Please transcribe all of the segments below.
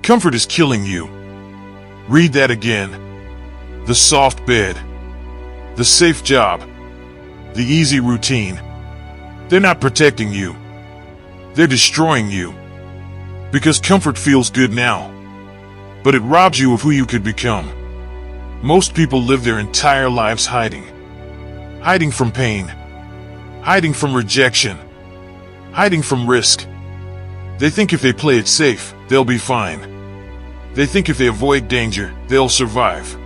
Comfort is killing you. Read that again. The soft bed. The safe job. The easy routine. They're not protecting you. They're destroying you. Because comfort feels good now. But it robs you of who you could become. Most people live their entire lives hiding. Hiding from pain. Hiding from rejection. Hiding from risk. They think if they play it safe, they'll be fine. They think if they avoid danger, they'll survive.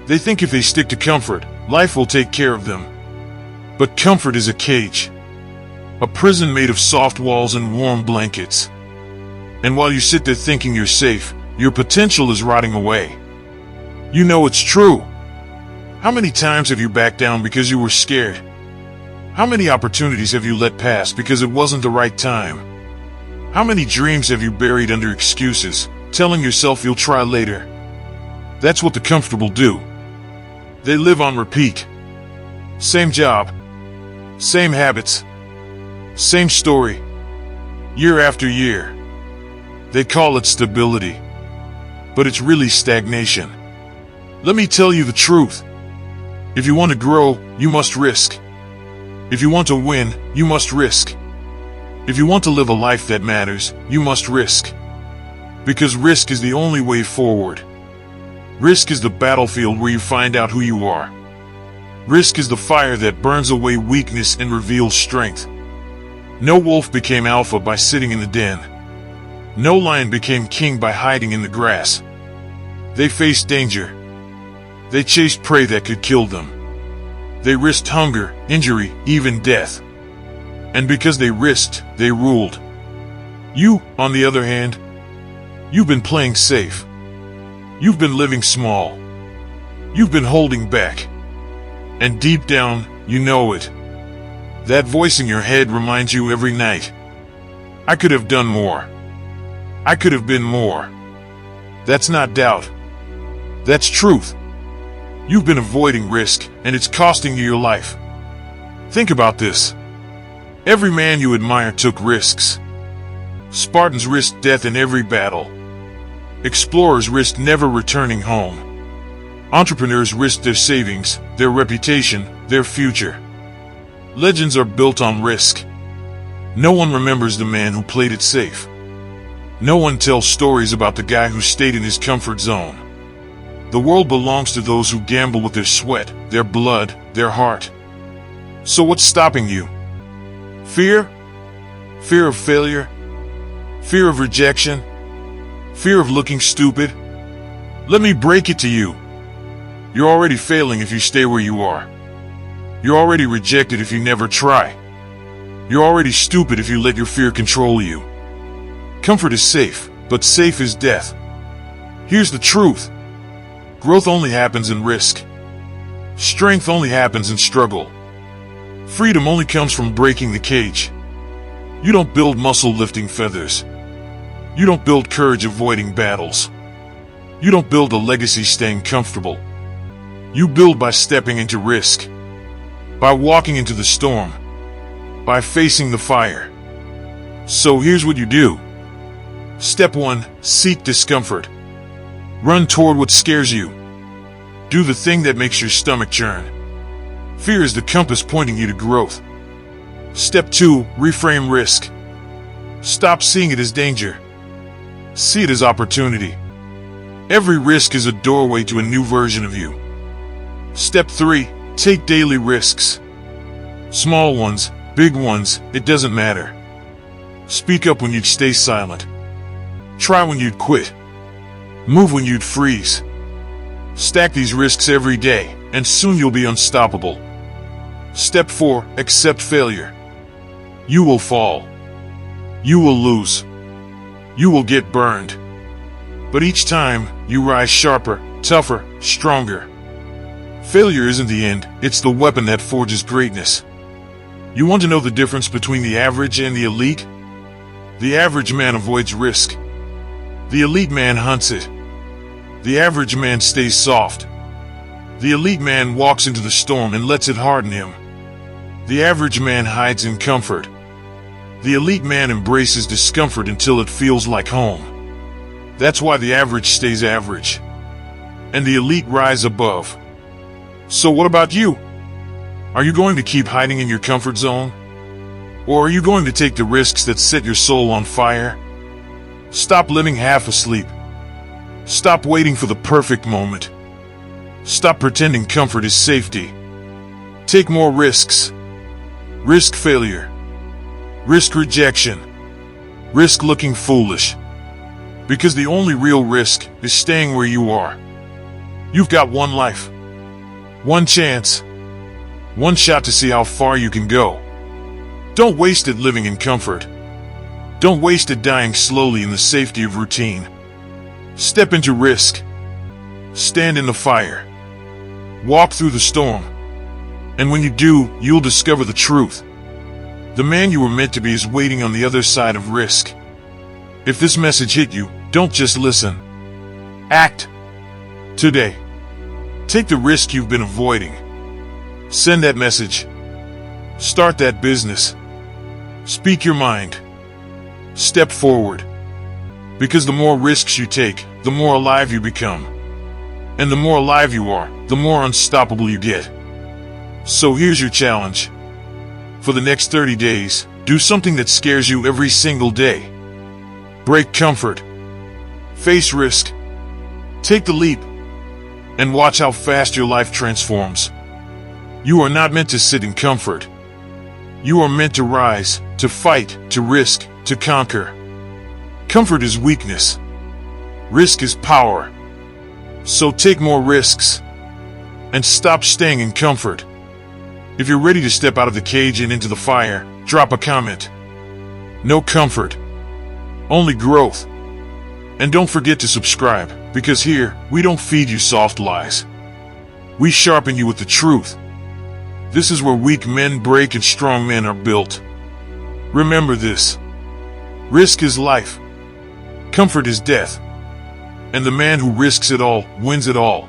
They think if they stick to comfort, life will take care of them. But comfort is a cage. A prison made of soft walls and warm blankets. And while you sit there thinking you're safe, your potential is rotting away. You know it's true. How many times have you backed down because you were scared? How many opportunities have you let pass because it wasn't the right time? How many dreams have you buried under excuses, telling yourself you'll try later? That's what the comfortable do. They live on repeat. Same job. Same habits. Same story. Year after year. They call it stability. But it's really stagnation. Let me tell you the truth. If you want to grow, you must risk. If you want to win, you must risk. If you want to live a life that matters, you must risk. Because risk is the only way forward. Risk is the battlefield where you find out who you are. Risk is the fire that burns away weakness and reveals strength. No wolf became alpha by sitting in the den. No lion became king by hiding in the grass. They faced danger. They chased prey that could kill them. They risked hunger, injury, even death. And because they risked, they ruled. You, on the other hand, you've been playing safe. You've been living small. You've been holding back. And deep down, you know it. That voice in your head reminds you every night. I could have done more. I could have been more. That's not doubt. That's truth. You've been avoiding risk, and it's costing you your life. Think about this. Every man you admire took risks. Spartans risked death in every battle. Explorers risked never returning home. Entrepreneurs risked their savings, their reputation, their future. Legends are built on risk. No one remembers the man who played it safe. No one tells stories about the guy who stayed in his comfort zone. The world belongs to those who gamble with their sweat, their blood, their heart. So what's stopping you? Fear? Fear of failure? Fear of rejection? Fear of looking stupid? Let me break it to you. You're already failing if you stay where you are. You're already rejected if you never try. You're already stupid if you let your fear control you. Comfort is safe, but safe is death. Here's the truth. Growth only happens in risk. Strength only happens in struggle. Freedom only comes from breaking the cage. You don't build muscle lifting feathers. You don't build courage avoiding battles. You don't build a legacy staying comfortable. You build by stepping into risk. By walking into the storm. By facing the fire. So here's what you do. Step 1, seek discomfort. Run toward what scares you. Do the thing that makes your stomach churn. Fear is the compass pointing you to growth. Step 2, reframe risk. Stop seeing it as danger. See it as opportunity. Every risk is a doorway to a new version of you. Step 3, take daily risks. Small ones, big ones, it doesn't matter. Speak up when you'd stay silent. Try when you'd quit. Move when you'd freeze. Stack these risks every day, and soon you'll be unstoppable. Step 4, accept failure. You will fall. You will lose. You will get burned. But each time, you rise sharper, tougher, stronger. Failure isn't the end, it's the weapon that forges greatness. You want to know the difference between the average and the elite? The average man avoids risk. The elite man hunts it. The average man stays soft. The elite man walks into the storm and lets it harden him. The average man hides in comfort. The elite man embraces discomfort until it feels like home. That's why the average stays average, and the elite rise above. So what about you? Are you going to keep hiding in your comfort zone? Or are you going to take the risks that set your soul on fire? Stop living half asleep. Stop waiting for the perfect moment. Stop pretending comfort is safety. Take more risks. Risk failure. Risk rejection. Risk looking foolish. Because the only real risk is staying where you are. You've got one life. One chance. One shot to see how far you can go. Don't waste it living in comfort. Don't waste it dying slowly in the safety of routine. Step into risk. Stand in the fire. Walk through the storm. And when you do, you'll discover the truth. The man you were meant to be is waiting on the other side of risk. If this message hit you, don't just listen. Act. Today. Take the risk you've been avoiding. Send that message. Start that business. Speak your mind. Step forward. Because the more risks you take, the more alive you become. And the more alive you are, the more unstoppable you get. So here's your challenge. For the next 30 days, do something that scares you every single day. Break comfort. Face risk. Take the leap. And watch how fast your life transforms. You are not meant to sit in comfort. You are meant to rise, to fight, to risk, to conquer. Comfort is weakness. Risk is power. So take more risks. And stop staying in comfort. If you're ready to step out of the cage and into the fire, drop a comment. No comfort. Only growth. And don't forget to subscribe, because here, we don't feed you soft lies. We sharpen you with the truth. This is where weak men break and strong men are built. Remember this. Risk is life. Comfort is death. And the man who risks it all wins it all.